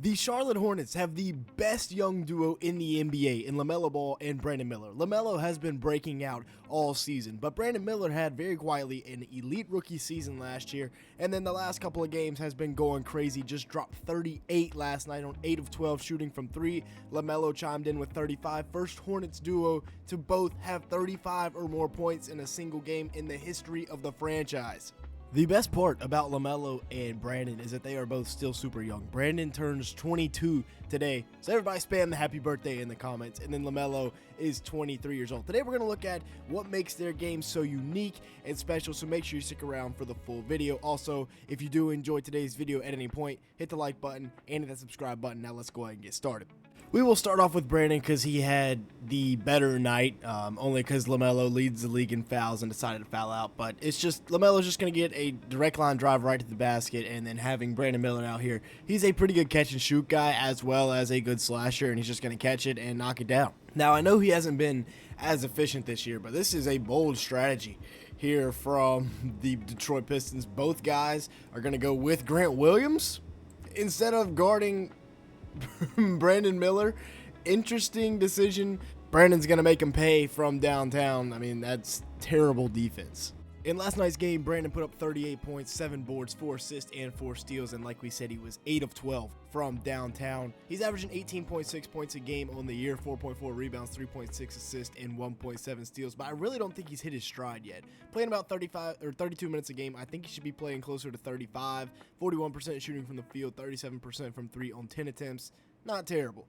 The Charlotte Hornets have the best young duo in the NBA in LaMelo Ball and Brandon Miller. LaMelo has been breaking out all season, but Brandon Miller had very quietly an elite rookie season last year, and then the last couple of games has been going crazy. Just dropped 38 last night on 8 of 12 shooting from 3. LaMelo chimed in with 35. First Hornets duo to both have 35 or more points in a single game in the history of the franchise. The best part about LaMelo and Brandon is that they are both still super young. Brandon turns 22 today, so everybody spam the happy birthday in the comments, and then LaMelo is 23 years old. Today we're going to look at what makes their game so unique and special, so make sure you stick around for the full video. Also, if you do enjoy today's video at any point, hit the like button and hit that subscribe button. Now let's go ahead and get started. We will start off with Brandon because he had the better night, only because LaMelo leads the league in fouls and decided to foul out. But it's just, LaMelo's just going to get a direct line drive right to the basket, and then having Brandon Miller out here, he's a pretty good catch and shoot guy as well as a good slasher, and he's just going to catch it and knock it down. Now, I know he hasn't been as efficient this year, but this is a bold strategy here from the Detroit Pistons. Both guys are going to go with Grant Williams instead of guarding Brandon Miller. Interesting decision. Brandon's going to make him pay from downtown. I mean, that's terrible defense. In last night's game, Brandon put up 38 points, 7 boards, 4 assists, and 4 steals, and like we said, he was 8 of 12 from downtown. He's averaging 18.6 points a game on the year, 4.4 rebounds, 3.6 assists, and 1.7 steals, but I really don't think he's hit his stride yet. Playing about 32 minutes a game, I think he should be playing closer to 35, 41% shooting from the field, 37% from 3 on 10 attempts. Not terrible.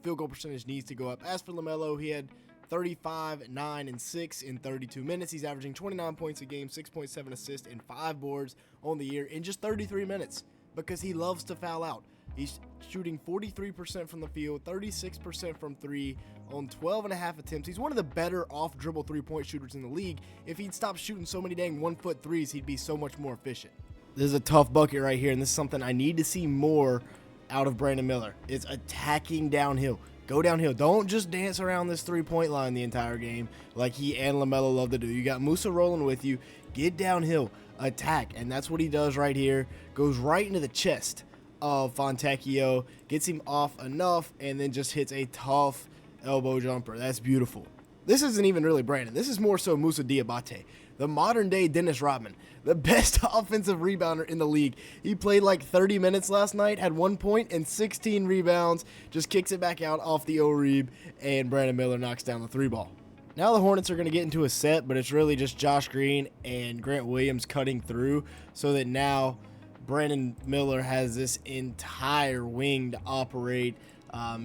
Field goal percentage needs to go up. As for LaMelo, he had 35, 9, and 6 in 32 minutes. He's averaging 29 points a game, 6.7 assists, and 5 boards on the year in just 33 minutes because he loves to foul out. He's shooting 43% from the field, 36% from 3 on 12.5 attempts. He's one of the better off-dribble three-point shooters in the league. If he'd stop shooting so many dang 1-foot threes, he'd be so much more efficient. This is a tough bucket right here, and this is something I need to see more out of Brandon Miller. It's attacking downhill. Go downhill. Don't just dance around this three-point line the entire game like he and LaMelo love to do. You got Musa rolling with you. Get downhill. Attack. And that's what he does right here. Goes right into the chest of Fontecchio. Gets him off enough and then just hits a tough elbow jumper. That's beautiful. This isn't even really Brandon. This is more so Musa Diabate, the modern-day Dennis Rodman, the best offensive rebounder in the league. He played like 30 minutes last night, had 1 point and 16 rebounds, just kicks it back out off the O-Reeb, and Brandon Miller knocks down the 3-ball. Now the Hornets are going to get into a set, but it's really just Josh Green and Grant Williams cutting through so that now Brandon Miller has this entire wing to operate.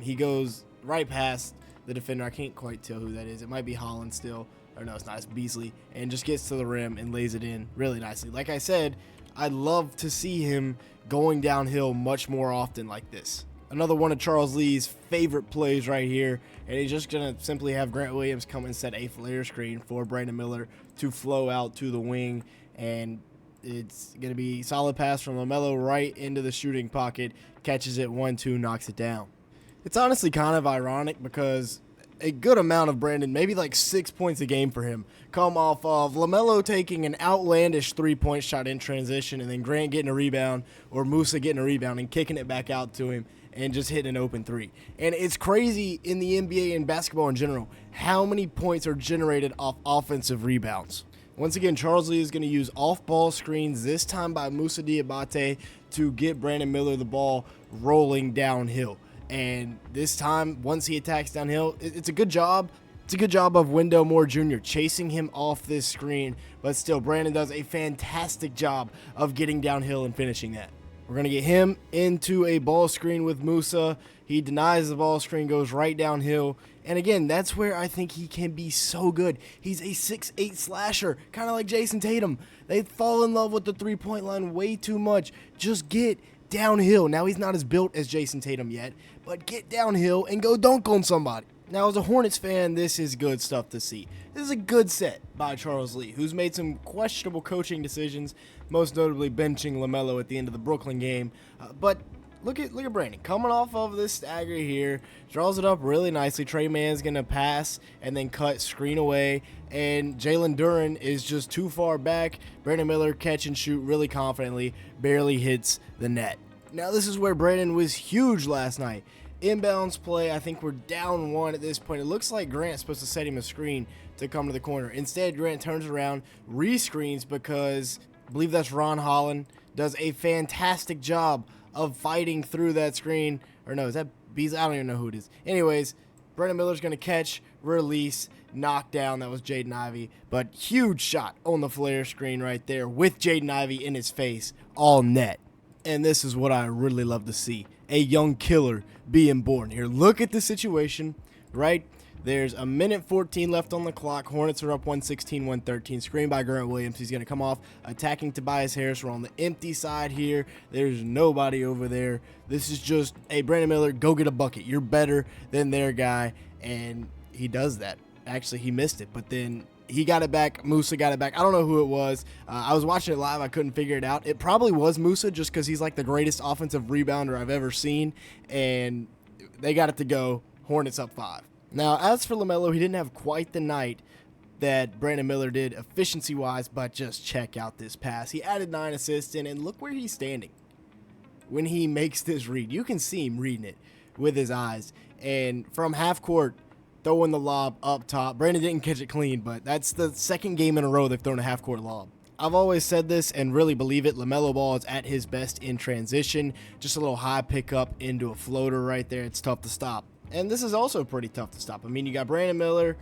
He goes right past the defender. I can't quite tell who that is. It might be Holland still. Or no, it's not. It's Beasley. And just gets to the rim and lays it in really nicely. Like I said, I'd love to see him going downhill much more often like this. Another one of Charles Lee's favorite plays right here. And he's just going to simply have Grant Williams come and set a flare screen for Brandon Miller to flow out to the wing. And it's going to be solid pass from LaMelo right into the shooting pocket. Catches it 1-2, knocks it down. It's honestly kind of ironic because a good amount of Brandon, maybe like 6 points a game for him, come off of LaMelo taking an outlandish three-point shot in transition and then Grant getting a rebound or Musa getting a rebound and kicking it back out to him and just hitting an open three. And it's crazy in the NBA and basketball in general how many points are generated off offensive rebounds. Once again, Charles Lee is going to use off-ball screens, this time by Musa Diabate, to get Brandon Miller the ball rolling downhill. And this time, once he attacks downhill, it's a good job. It's a good job of Wendell Moore Jr. chasing him off this screen. But still, Brandon does a fantastic job of getting downhill and finishing that. We're going to get him into a ball screen with Musa. He denies the ball screen, goes right downhill. And again, that's where I think he can be so good. He's a 6'8 slasher, kind of like Jason Tatum. They fall in love with the three-point line way too much. Just get downhill. Now, he's not as built as Jason Tatum yet, but get downhill and go dunk on somebody. Now, as a Hornets fan, this is good stuff to see. This is a good set by Charles Lee, who's made some questionable coaching decisions, most notably benching LaMelo at the end of the Brooklyn game. But look at Brandon coming off of this stagger here, draws it up really nicely. Trey Mann's gonna pass and then cut, screen away, and Jalen Duren is just too far back. Brandon Miller catch and shoot really confidently, barely hits the net. Now this is where Brandon was huge last night. Inbounds play, I think we're down 1 at this point. It looks like Grant's supposed to set him a screen to come to the corner. Instead, Grant turns around, re-screens because I believe that's Ron Holland, does a fantastic job of fighting through that screen. Or no, is that Beasley? I don't even know who it is. Anyways, Brandon Miller's going to catch, release, knock down. That was Jaden Ivey. But huge shot on the flare screen right there with Jaden Ivey in his face, all net. And this is what I really love to see. A young killer being born here. Look at the situation, right? There's a minute 14 left on the clock. Hornets are up 116-113. Screen by Grant Williams. He's going to come off attacking Tobias Harris. We're on the empty side here. There's nobody over there. This is just, hey, Brandon Miller, go get a bucket. You're better than their guy. And he does that. Actually, he missed it, but then he got it back. Musa got it back. I don't know who it was. I was watching it live. I couldn't figure it out. It probably was Musa just because he's like the greatest offensive rebounder I've ever seen. And they got it to go. Hornets up 5. Now, as for LaMelo, he didn't have quite the night that Brandon Miller did efficiency-wise, but just check out this pass. He added 9 assists in, and look where he's standing when he makes this read. You can see him reading it with his eyes. And from half court, throwing the lob up top. Brandon didn't catch it clean, but that's the second game in a row they've thrown a half court lob. I've always said this and really believe it. LaMelo Ball is at his best in transition. Just a little high pickup into a floater right there. It's tough to stop. And this is also pretty tough to stop. I mean, you got Brandon Miller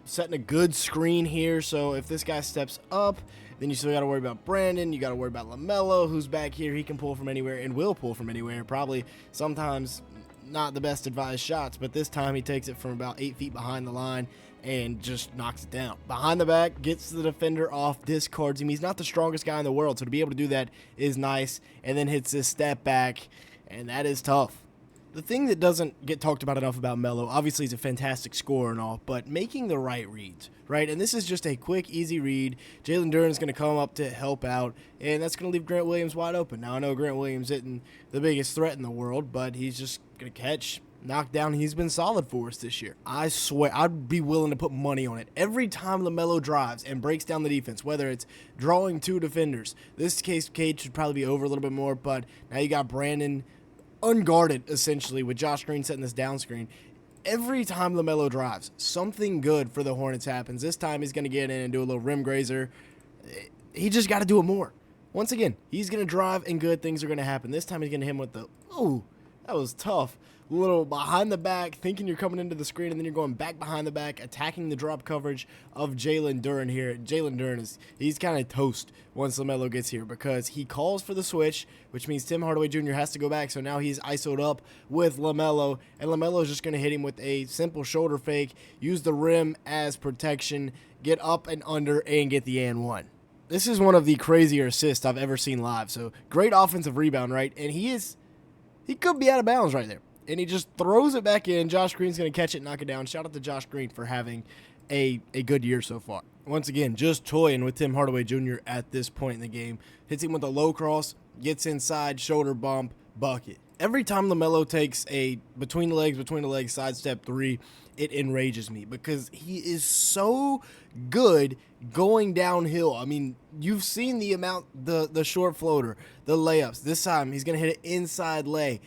setting a good screen here. So if this guy steps up, then you still got to worry about Brandon. You got to worry about LaMelo, who's back here. He can pull from anywhere and will pull from anywhere. Probably sometimes not the best advised shots, but this time he takes it from about 8 feet behind the line and just knocks it down. Behind the back, gets the defender off, discards him. He's not the strongest guy in the world, so to be able to do that is nice. And then hits this step back, and that is tough. The thing that doesn't get talked about enough about Melo, obviously he's a fantastic scorer and all, but making the right reads, right? And this is just a quick, easy read. Jalen Duren's going to come up to help out, and that's going to leave Grant Williams wide open. Now, I know Grant Williams isn't the biggest threat in the world, but he's just going to catch, knock down. He's been solid for us this year. I swear, I'd be willing to put money on it. Every time LaMelo drives and breaks down the defense, whether it's drawing 2 defenders, this case Cade should probably be over a little bit more, but now you got Brandon unguarded, essentially, with Josh Green setting this down screen. Every time LaMelo drives, something good for the Hornets happens. This time he's going to get in and do a little rim grazer. He just got to do it more. Once again, he's going to drive and good things are going to happen. This time he's going to hit him with the, oh, that was tough. Little behind the back, thinking you're coming into the screen, and then you're going back behind the back, attacking the drop coverage of Jalen Duren here. Jalen Duren he's kind of toast once LaMelo gets here because he calls for the switch, which means Tim Hardaway Jr. has to go back. So now he's isoed up with LaMelo, and LaMelo is just going to hit him with a simple shoulder fake, use the rim as protection, get up and under, and get the and one. This is one of the crazier assists I've ever seen live. So great offensive rebound, right? And he could be out of bounds right there. And he just throws it back in. Josh Green's going to catch it, knock it down. Shout out to Josh Green for having a good year so far. Once again, just toying with Tim Hardaway Jr. at this point in the game. Hits him with a low cross, gets inside, shoulder bump, bucket. Every time LaMelo takes a between the legs sidestep 3, it enrages me because he is so good going downhill. I mean, you've seen the amount, the short floater, the layups. This time he's going to hit an inside lay.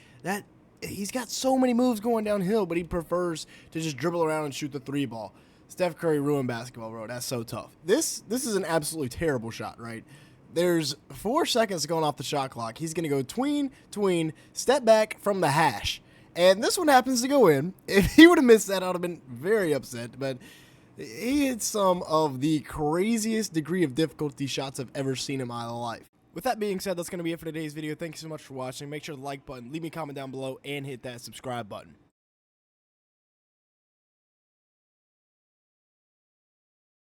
He's got so many moves going downhill, but he prefers to just dribble around and shoot the 3 ball. Steph Curry ruined basketball, bro. That's so tough. This is an absolutely terrible shot, right? There's 4 seconds going off the shot clock. He's going to go tween, step back from the hash. And this one happens to go in. If he would have missed that, I would have been very upset. But he hit some of the craziest degree of difficulty shots I've ever seen in my life. With that being said, that's going to be it for today's video. Thank you so much for watching. Make sure to like button, leave me a comment down below, and hit that subscribe button.